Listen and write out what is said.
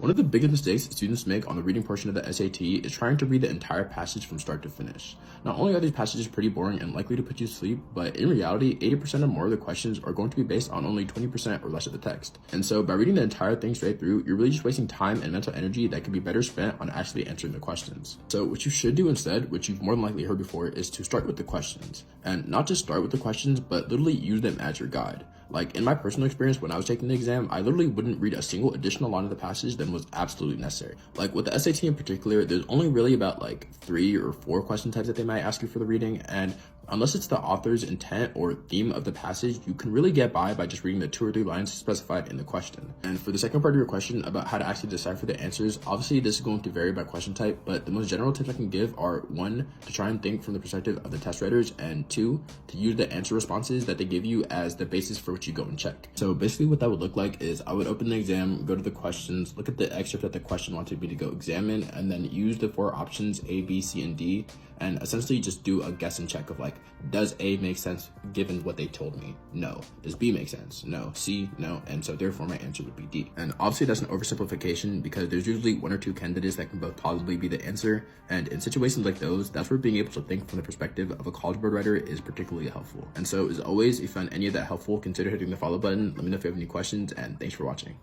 One of the biggest mistakes students make on the reading portion of the SAT is trying to read the entire passage from start to finish. Not only are these passages pretty boring and likely to put you to sleep, but in reality, 80% or more of the questions are going to be based on only 20% or less of the text. And so by reading the entire thing straight through, you're really just wasting time and mental energy that could be better spent on actually answering the questions. So what you should do instead, which you've more than likely heard before, is to start with the questions. And not just start with the questions, but literally use them as your guide. Like in my personal experience, when I was taking the exam, I literally wouldn't read a single additional line of the passage than was absolutely necessary. Like with the SAT in particular, there's only really about like 3 or 4 question types that they might ask you for the reading, and unless it's the author's intent or theme of the passage, you can really get by just reading the 2 or 3 lines specified in the question. And for the second part of your question about how to actually decipher the answers, obviously this is going to vary by question type, but the most general tips I can give are 1, to try and think from the perspective of the test writers, and 2, to use the answer responses that they give you as the basis for which you go and check. So basically what that would look like is I would open the exam, go to the questions, look at the excerpt that the question wanted me to go examine, and then use the 4 options A, B, C, and D, and essentially just do a guess and check of like, does A make sense given what they told me? No. Does B make sense? No. C? No. And so therefore my answer would be D. And obviously that's an oversimplification because there's usually 1 or 2 candidates that can both plausibly be the answer. And in situations like those, that's where being able to think from the perspective of a College Board writer is particularly helpful. And so as always, if you found any of that helpful, consider hitting the follow button. Let me know if you have any questions, and thanks for watching.